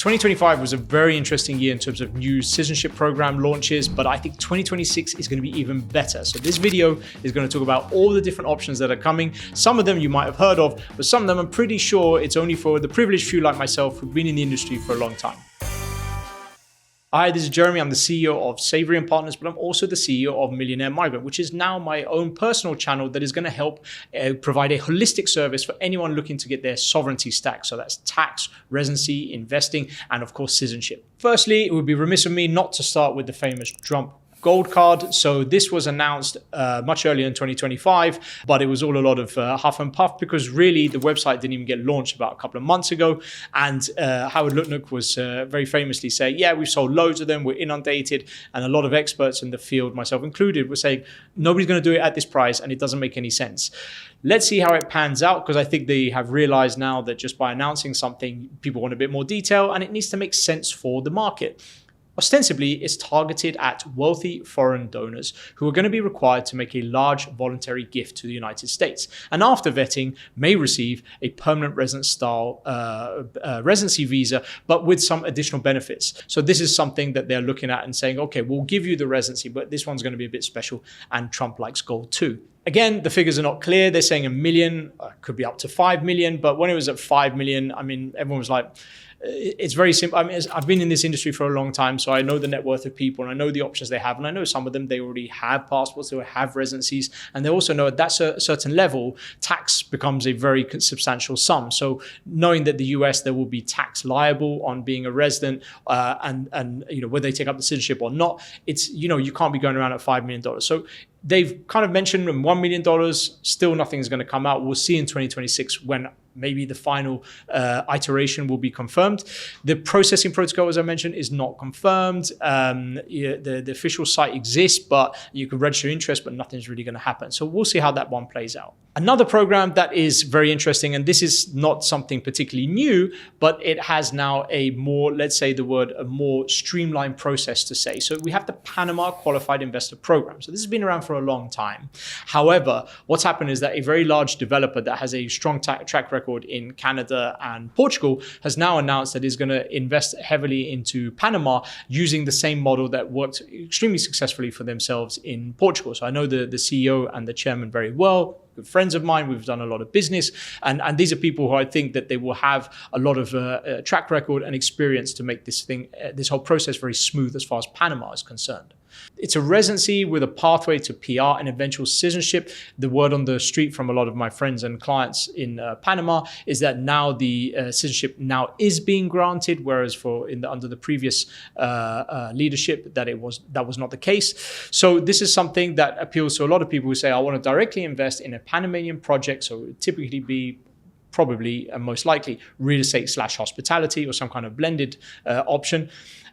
2025 was a very interesting year in terms of new citizenship program launches, but I think 2026 is going to be even better. So this video is going to talk about all the different options that are coming. Some of them you might have heard of, but some of them I'm pretty sure it's only for the privileged few like myself who've been in the industry for a long time. Hi, this is Jeremy. I'm the CEO of Savory & Partners, but I'm also the CEO of Millionaire Migrant, which is now my own personal channel that is going to help provide a holistic service for anyone looking to get their sovereignty stack. So that's tax, residency, investing, and of course, citizenship. Firstly, it would be remiss of me not to start with the famous Trump Gold Card. So this was announced much earlier in 2025, but it was all a lot of huff and puff because really the website didn't even get launched about a couple of months ago. And Howard Lutnick was very famously saying, yeah, we've sold loads of them, we're inundated. And a lot of experts in the field, myself included, were saying, nobody's going to do it at this price and it doesn't make any sense. Let's see how it pans out, because I think they have realized now that just by announcing something, people want a bit more detail and it needs to make sense for the market. Ostensibly, it's targeted at wealthy foreign donors who are going to be required to make a large voluntary gift to the United States, and after vetting may receive a permanent resident-style residency visa, but with some additional benefits. So this is something that they're looking at and saying, okay, we'll give you the residency, but this one's going to be a bit special, and Trump likes gold too. Again, the figures are not clear. They're saying 1 million, could be up to 5 million, but when it was at 5 million, I mean, everyone was like, it's very simple. I mean, I've been in this industry for a long time, so I know the net worth of people and I know the options they have. And I know some of them, they already have passports, they have residencies. And they also know at that certain level, tax becomes a very substantial sum. So knowing that the US, there will be tax liable on being a resident and you know, whether they take up the citizenship or not, it's, you know, you can't be going around at $5 million. So they've kind of mentioned $1 million, still nothing is going to come out. We'll see in 2026 when maybe the final iteration will be confirmed. The processing protocol, as I mentioned, is not confirmed. The official site exists, but you can register interest, but nothing's really going to happen. So we'll see how that one plays out. Another program that is very interesting, and this is not something particularly new, but it has now a more, let's say the word, a more streamlined process to say. So we have the Panama Qualified Investor Program. So this has been around for a long time. However, what's happened is that a very large developer that has a strong track record in Canada and Portugal has now announced that is going to invest heavily into Panama using the same model that worked extremely successfully for themselves in Portugal. So I know the CEO and the chairman very well. Good friends of mine, we've done a lot of business, and these are people who I think that they will have a lot of track record and experience to make this thing, this whole process very smooth as far as Panama is concerned. It's a residency with a pathway to PR and eventual citizenship. The word on the street from a lot of my friends and clients in Panama is that now the citizenship now is being granted, whereas under the previous leadership that was not the case. So this is something that appeals to a lot of people who say, I want to directly invest in a Panamanian project. So it would typically be probably and most likely real estate / hospitality or some kind of blended option.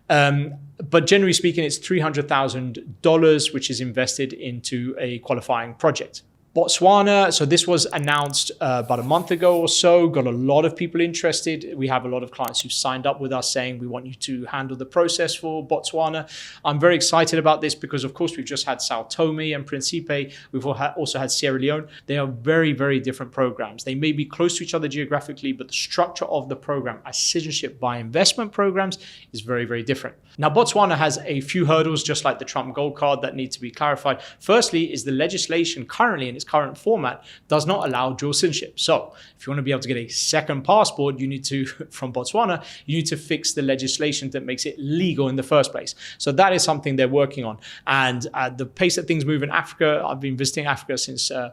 But generally speaking, it's $300,000, which is invested into a qualifying project. Botswana, so this was announced about a month ago or so, got a lot of people interested. We have a lot of clients who signed up with us saying, we want you to handle the process for Botswana. I'm very excited about this because, of course, we've just had Sao Tome and Principe. We've also had Sierra Leone. They are very, very different programs. They may be close to each other geographically, but the structure of the program as citizenship-by-investment programs is very, very different. Now, Botswana has a few hurdles, just like the Trump Gold Card, that need to be clarified. Firstly, is the legislation currently in its current format does not allow dual citizenship. So if you want to be able to get a second passport, you need to, from Botswana, you need to fix the legislation that makes it legal in the first place. So that is something they're working on. And the pace that things move in Africa, I've been visiting Africa since, I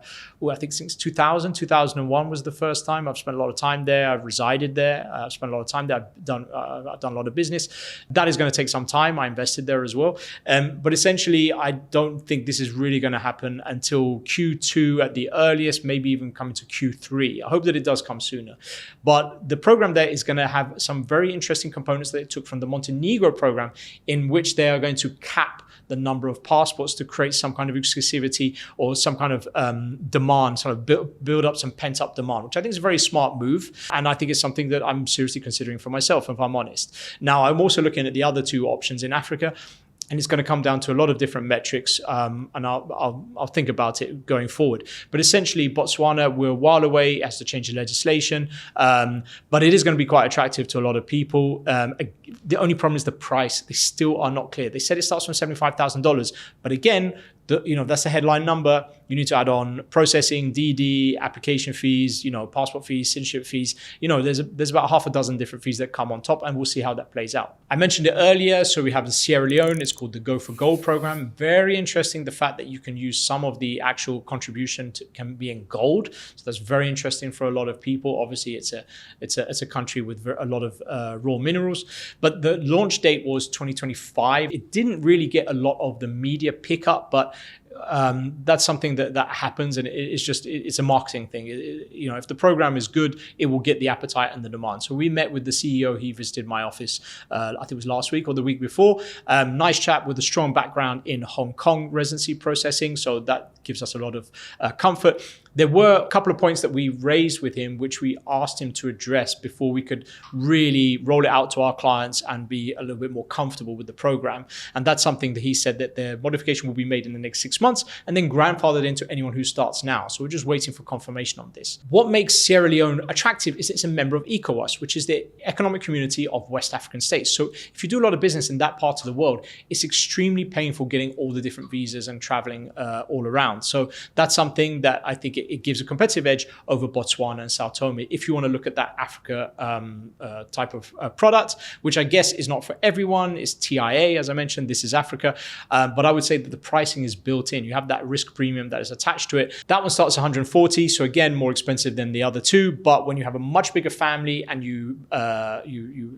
think since 2001 was the first time. I've spent a lot of time there. I've resided there. I've spent a lot of time there. I've done a lot of business. That is going to take some time. I invested there as well. But essentially, I don't think this is really going to happen until Q2 at the earliest, maybe even coming to Q3. I hope that it does come sooner. But the program there is going to have some very interesting components that it took from the Montenegro program, in which they are going to cap the number of passports to create some kind of exclusivity or some kind of demand, sort of build up some pent up demand, which I think is a very smart move. And I think it's something that I'm seriously considering for myself, if I'm honest. Now, I'm also looking at the other two options in Africa. And it's going to come down to a lot of different metrics, and I'll think about it going forward. But essentially, Botswana, we're a while away. It has to change the legislation, but it is going to be quite attractive to a lot of people. The only problem is the price. They still are not clear. They said it starts from $75,000, but again, that's the headline number. You need to add on processing, DD, application fees, passport fees, citizenship fees. There's about half a dozen different fees that come on top, and we'll see how that plays out. I mentioned it earlier. So we have the Sierra Leone. It's called the Go for Gold program. Very interesting. The fact that you can use some of the actual contribution can be in gold. So that's very interesting for a lot of people. Obviously, it's a country with a lot of raw minerals. But the launch date was 2025. It didn't really get a lot of the media pickup, but that's something that happens, and it's a marketing thing. If the program is good, it will get the appetite and the demand. So we met with the CEO. He visited my office, I think it was last week or the week before. Nice chap with a strong background in Hong Kong residency processing. So that gives us a lot of comfort. There were a couple of points that we raised with him, which we asked him to address before we could really roll it out to our clients and be a little bit more comfortable with the program. And that's something that he said that the modification will be made in the next 6 months and then grandfathered into anyone who starts now. So we're just waiting for confirmation on this. What makes Sierra Leone attractive is it's a member of ECOWAS, which is the economic community of West African states. So if you do a lot of business in that part of the world, it's extremely painful getting all the different visas and traveling all around. So that's something that I think it gives a competitive edge over Botswana and Sao Tome if you want to look at that Africa type of product, which I guess is not for everyone. It's TIA, as I mentioned. This is Africa. But I would say that the pricing is built in. You have that risk premium that is attached to it. That one starts 140, so again, more expensive than the other two. But when you have a much bigger family and you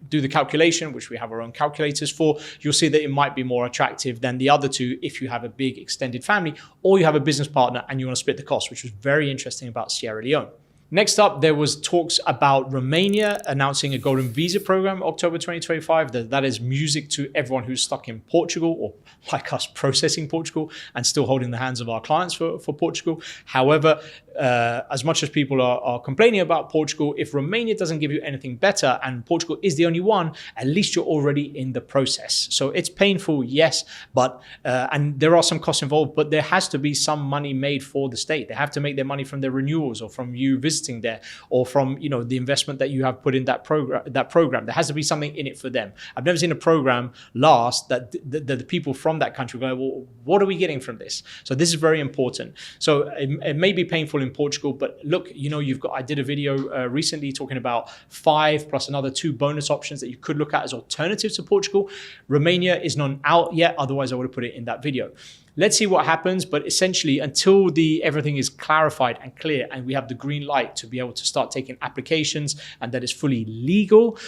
do the calculation, which we have our own calculators for, you'll see that it might be more attractive than the other two if you have a big extended family or you have a business partner and you want to split the cost, which was very interesting about Sierra Leone. Next up, there was talks about Romania announcing a Golden Visa program, October 2025. That is music to everyone who's stuck in Portugal or like us processing Portugal and still holding the hands of our clients for Portugal. However, as much as people are complaining about Portugal, if Romania doesn't give you anything better and Portugal is the only one, at least you're already in the process. So it's painful, yes, but and there are some costs involved, but there has to be some money made for the state. They have to make their money from their renewals or from you visiting there or from the investment that you have put in that program. There has to be something in it for them. I've never seen a program last that the people from that country go, well, what are we getting from this? So this is very important. So it may be painful in Portugal, but look, I did a video recently talking about 5 plus another 2 bonus options that you could look at as alternatives to Portugal. Romania is not out yet, otherwise I would have put it in that video. Let's see what happens, but essentially until everything is clarified and clear and we have the green light to be able to start taking applications and that is fully legal,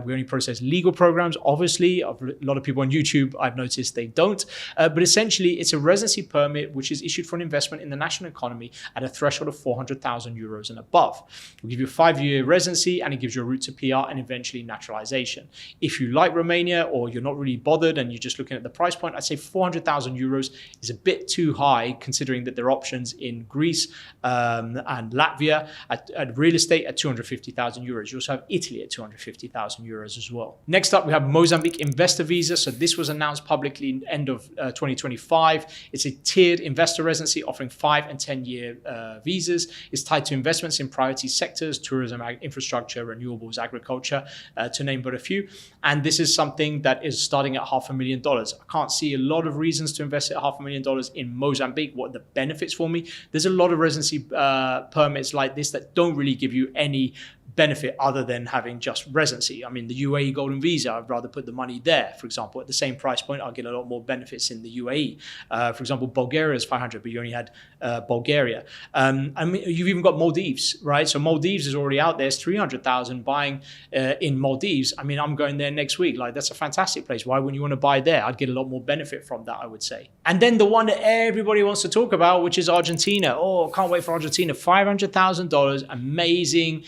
we only process legal programs, obviously. A lot of people on YouTube, I've noticed they don't, but essentially it's a residency permit which is issued for an investment in the national economy at a threshold of 400,000 euros and above. We'll give you a 5-year residency and it gives you a route to PR and eventually naturalization. If you like Romania or you're not really bothered and you're just looking at the price point, I'd say 400,000 euros is a bit too high considering that there are options in Greece and Latvia at real estate at 250,000 euros. You also have Italy at 250,000 euros as well. Next up, we have Mozambique investor visa. So this was announced publicly in end of 2025. It's a tiered investor residency offering 5 and 10-year visas. It's tied to investments in priority sectors, tourism, infrastructure, renewables, agriculture, to name but a few. And this is something that is starting at $500,000. I can't see a lot of reasons to invest at $500,000 in Mozambique. What are the benefits for me? There's a lot of residency permits like this that don't really give you any benefit other than having just residency. I mean, the UAE Golden Visa, I'd rather put the money there. For example, at the same price point, I'll get a lot more benefits in the UAE. For example, Bulgaria is 500, but you only had Bulgaria. I mean, you've even got Maldives, right? So Maldives is already out there. It's 300,000 buying in Maldives. I mean, I'm going there next week. Like, that's a fantastic place. Why wouldn't you want to buy there? I'd get a lot more benefit from that, I would say. And then the one that everybody wants to talk about, which is Argentina. Oh, can't wait for Argentina. $500,000, amazing.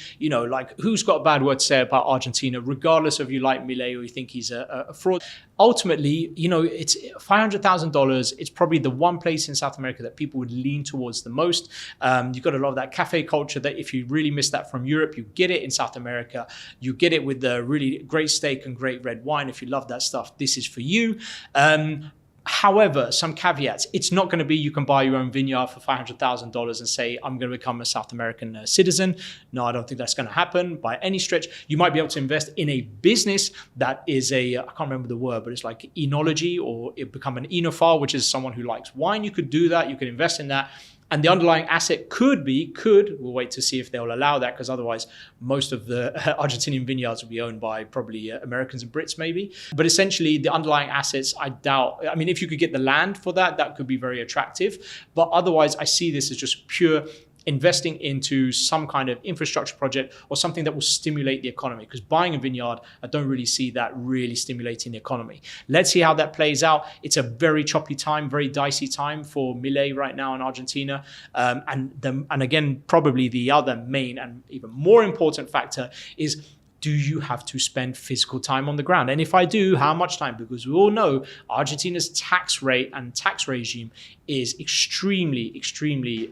Like, who's got a bad word to say about Argentina, regardless of you like Milei or you think he's a fraud? Ultimately, it's $500,000. It's probably the one place in South America that people would lean towards the most. You've got a lot of that cafe culture that if you really miss that from Europe, you get it in South America. You get it with the really great steak and great red wine. If you love that stuff, this is for you. However, some caveats. It's not going to be you can buy your own vineyard for $500,000 and say, I'm going to become a South American citizen. No, I don't think that's going to happen by any stretch. You might be able to invest in a business that is I can't remember the word, but it's like enology, or it become an enophile, which is someone who likes wine. You could do that. You could invest in that. And the underlying asset we'll wait to see if they'll allow that, because otherwise most of the Argentinian vineyards will be owned by probably Americans and Brits maybe. But essentially the underlying assets, I doubt, I mean, if you could get the land for that, that could be very attractive. But otherwise I see this as just pure investing into some kind of infrastructure project or something that will stimulate the economy, because buying a vineyard, I don't really see that really stimulating the economy. Let's see how that plays out. It's a very choppy time, very dicey time for Milei right now in Argentina. And again, probably the other main and even more important factor is, do you have to spend physical time on the ground? And if I do, how much time? Because we all know Argentina's tax rate and tax regime is extremely, extremely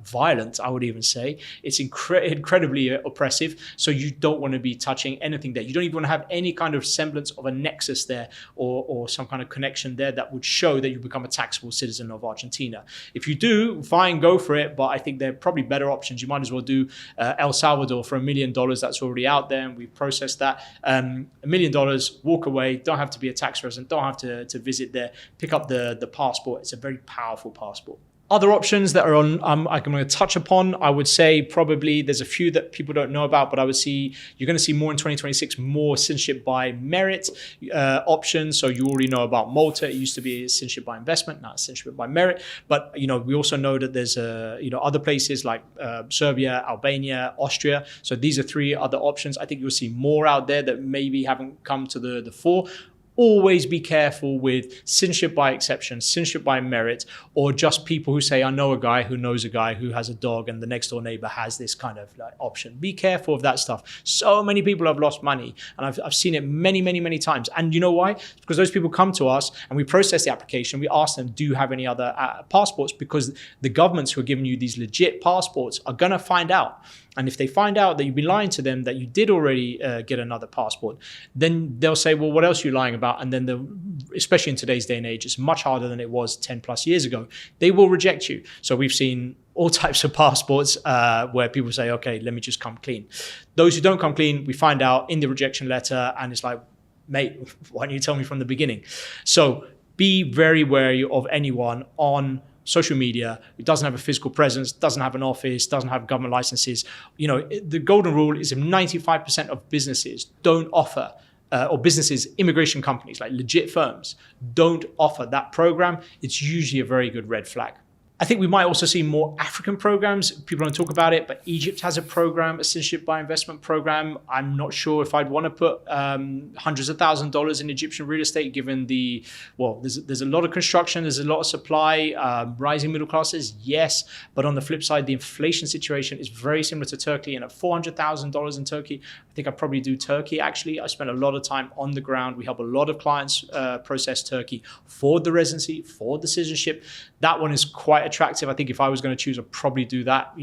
violent, I would even say. It's incredibly oppressive. So you don't want to be touching anything there. You don't even want to have any kind of semblance of a nexus there, or some kind of connection there that would show that you become a taxable citizen of Argentina. If you do, fine, go for it. But I think there are probably better options. You might as well do El Salvador for $1 million. That's already out there, and we've processed that. $1 million, walk away, don't have to be a tax resident, don't have to visit there, pick up the passport. It's a very powerful passport. Other options that are on, I'm going to touch upon, I would say probably there's a few that people don't know about, but I would see you're going to see more in 2026, more citizenship by merit options. So you already know about Malta. It used to be citizenship by investment, now it's citizenship by merit. But we also know that there's other places like Serbia, Albania, Austria. So these are three other options. I think you'll see more out there that maybe haven't come to the fore. Always be careful with citizenship by exception, citizenship by merit, or just people who say, I know a guy who knows a guy who has a dog and the next door neighbor has this kind of option. Be careful of that stuff. So many people have lost money, and I've seen it many, many, many times. And you know why? It's because those people come to us and we process the application. We ask them, do you have any other passports? Because the governments who are giving you these legit passports are going to find out. And if they find out that you've been lying to them, that you did already get another passport, then they'll say, well, what else are you lying about? And then especially in today's day and age, it's much harder than it was 10 plus years ago. They will reject you. So we've seen all types of passports where people say, okay, let me just come clean. Those who don't come clean, we find out in the rejection letter, and it's like, mate, why don't you tell me from the beginning? So be very wary of anyone on social media. It doesn't have a physical presence, doesn't have an office, doesn't have government licenses. The golden rule is if 95% of businesses don't offer, or businesses, immigration companies, like legit firms, don't offer that program, it's usually a very good red flag. I think we might also see more African programs. People don't talk about it, but Egypt has a program, a Citizenship-by-Investment program. I'm not sure if I'd want to put hundreds of $1,000s in Egyptian real estate, given there's a lot of construction, there's a lot of supply, rising middle classes, yes. But on the flip side, the inflation situation is very similar to Turkey. And at $400,000 in Turkey, I think I'd probably do Turkey, actually. I spent a lot of time on the ground. We help a lot of clients process Turkey for the residency, for the citizenship. That one is quite attractive. I think if I was going to choose, I'd probably do that.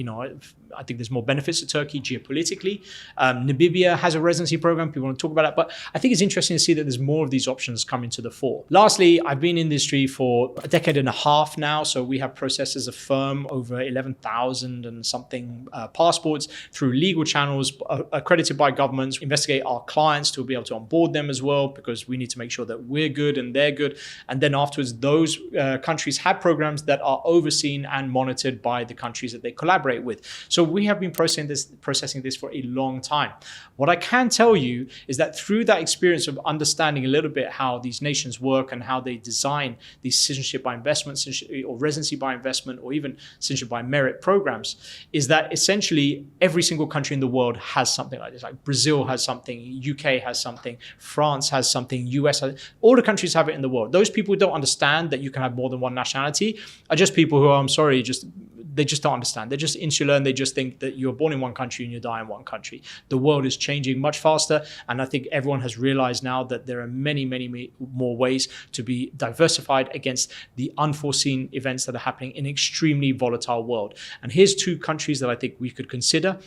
I think there's more benefits to Turkey geopolitically. Namibia has a residency program. People want to talk about that. But I think it's interesting to see that there's more of these options coming to the fore. Lastly, I've been in the industry for a decade and a half now. So we have processed as a firm over 11,000 and something passports through legal channels accredited by governments. Investigate our clients to be able to onboard them as well, because we need to make sure that we're good and they're good. And then afterwards, those countries have programs that are overseen and monitored by the countries that they collaborate with. So we have been processing this for a long time. What I can tell you is that through that experience of understanding a little bit how these nations work and how they design these citizenship by investment, or residency by investment, or even citizenship by merit programs, is that essentially every single country in the world has something like this. Like Brazil has something, UK has something, France has something, US has, all the countries have it in the world. Those people who don't understand that you can have more than one nationality are just people who, I'm sorry, they just don't understand. They're just insular, and they just think that you're born in one country and you die in one country. The world is changing much faster, and I think everyone has realized now that there are many, many more ways to be diversified against the unforeseen events that are happening in an extremely volatile world. And here's two countries that I think we could consider.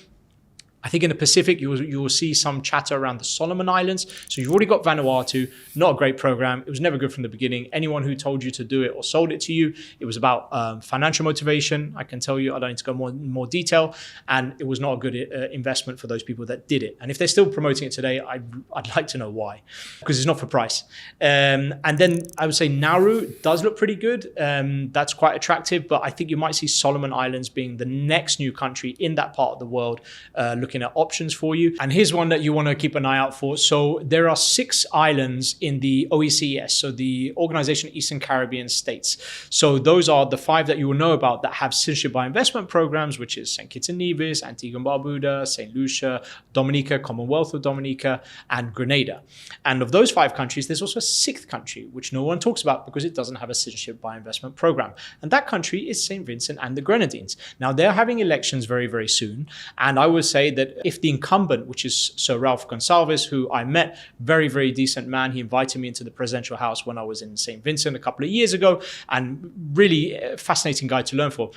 I think in the Pacific, you will see some chatter around the Solomon Islands. So you've already got Vanuatu, not a great program. It was never good from the beginning. Anyone who told you to do it or sold it to you, it was about financial motivation. I can tell you, I don't need to go more detail. And it was not a good investment for those people that did it. And if they're still promoting it today, I'd like to know why, because it's not for price. And then I would say Nauru does look pretty good. That's quite attractive, but I think you might see Solomon Islands being the next new country in that part of the world, looking at options for you. And here's one that you want to keep an eye out for. So there are 6 islands in the OECS, so the Organization of Eastern Caribbean States. So those are the 5 that you will know about that have citizenship by investment programs, which is St. Kitts and Nevis, Antigua and Barbuda, St. Lucia, Dominica, Commonwealth of Dominica, and Grenada. And of those 5 countries, there's also a 6th country, which no one talks about because it doesn't have a citizenship by investment program. And that country is St. Vincent and the Grenadines. Now they're having elections very, very soon. And I would say that if the incumbent, which is Sir Ralph Gonsalves, who I met, very, very decent man. He invited me into the presidential house when I was in St. Vincent a couple of years ago, and really fascinating guy to learn from.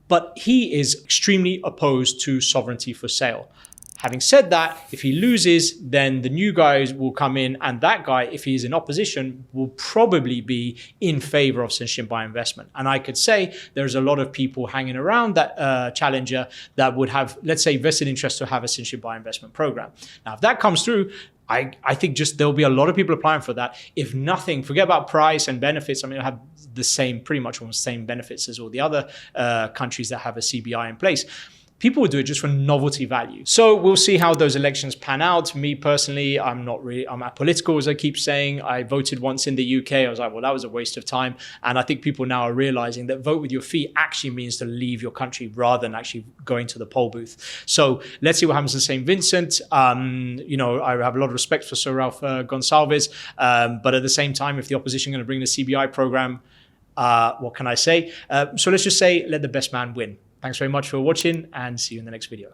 But he is extremely opposed to sovereignty for sale. Having said that, if he loses, then the new guys will come in, and that guy, if he's in opposition, will probably be in favor of citizenship by investment. And I could say there's a lot of people hanging around that challenger that would have, let's say, vested interest to have a citizenship by investment program. Now, if that comes through, I think just there'll be a lot of people applying for that. If nothing, forget about price and benefits. I mean, it'll have the same, pretty much almost the same benefits as all the other countries that have a CBI in place. People will do it just for novelty value. So we'll see how those elections pan out. Me personally, I'm apolitical, as I keep saying. I voted once in the UK. I was like, well, that was a waste of time. And I think people now are realizing that vote with your feet actually means to leave your country rather than actually going to the poll booth. So let's see what happens in St. Vincent. You know, I have a lot of respect for Sir Ralph Gonsalves. But at the same time, if the opposition are going to bring the CBI program, what can I say? So let's just say, let the best man win. Thanks very much for watching, and see you in the next video.